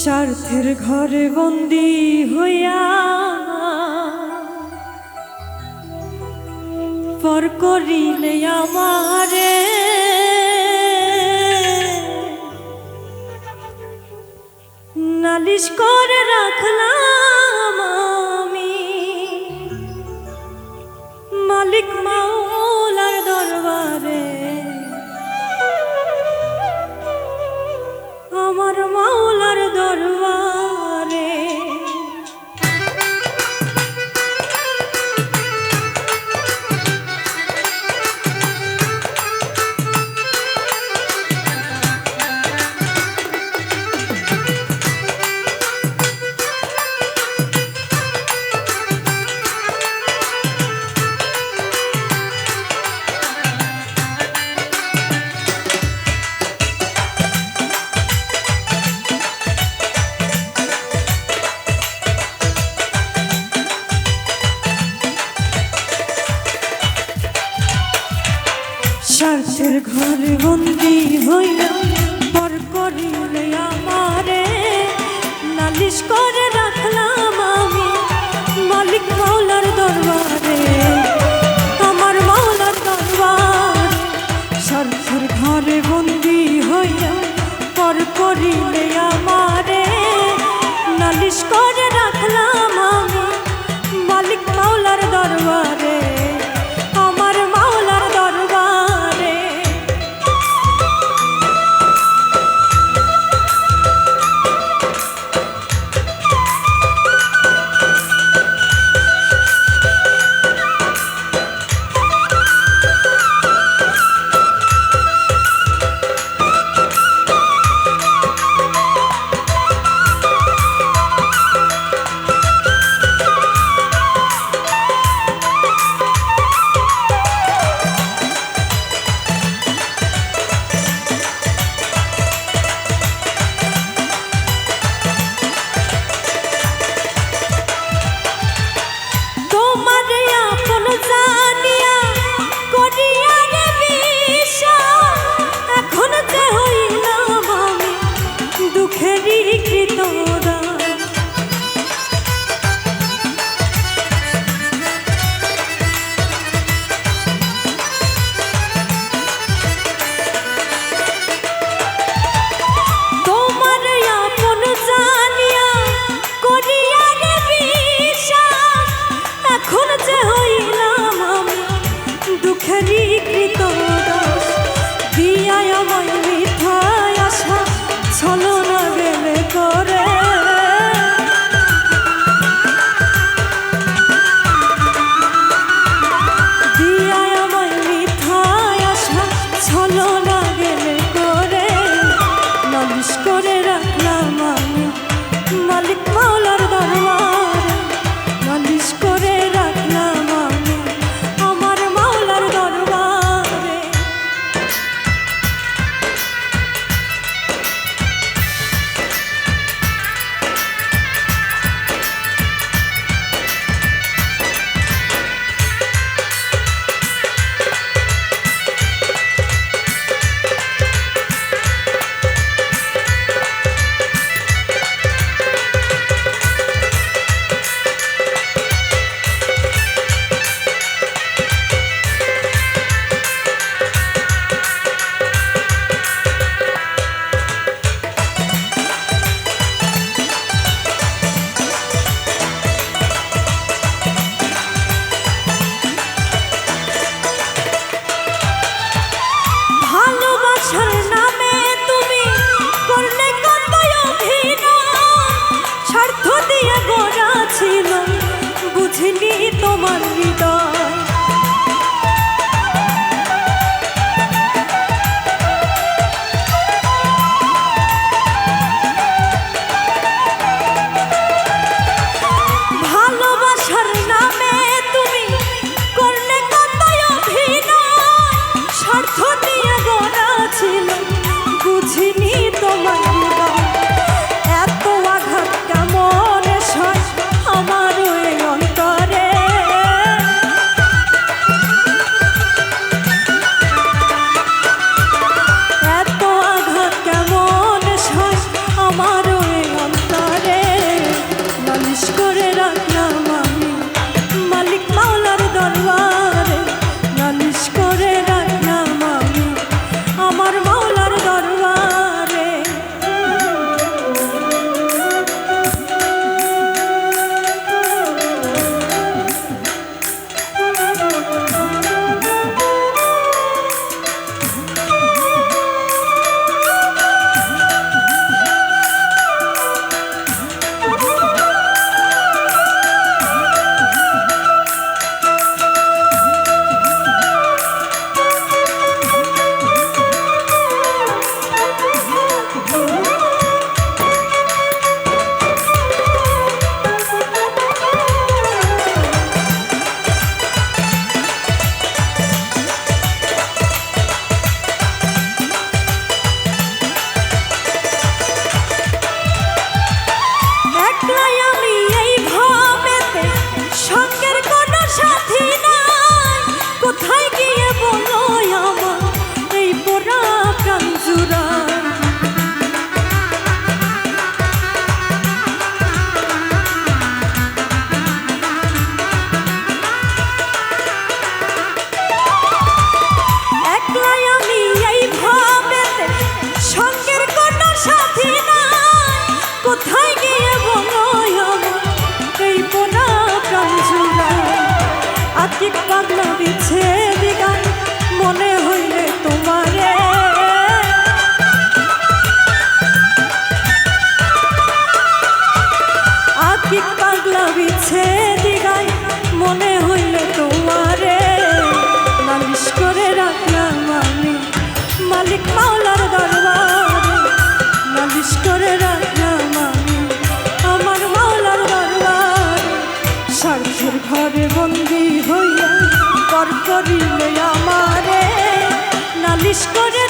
স্বার্থের ঘরে বন্দি হইয়া পর করিলে আমারে নালিশ করে রাখলাম আমি মালিক মাওলার দরবারে। আমার মাওলার দরবারে স্বার্থের ঘরে বন্দি হইয়া পর করিলে আমারে নালিশ করে রাখলাম আমি মালিক মাওলার দরবারে। আমার মাওলার দরবারে স্বার্থের ঘরে বন্দি হইয়া পর করিলে আমারে নালিশ করে রাখলাম আমি মালিক মাওলার দরবারে। কোথায় গিয়ে বলো এই পোড়া প্রাণ জুড়ায় আতিক পাগলা বিচ্ছেদ গান মনে হইলে তোমারে আতিক পাগলা বিচ্ছেদ গান মনে হইলে তোমারে নালিশ করে রাখলাম আমি মালিক মাওলার দরবারে নালিশ করে রাখলাম আমি আমার মাওলার দরবারে স্বার্থের ঘরে বন্দী হইয়া পর করিলে আমারে নালিশ করে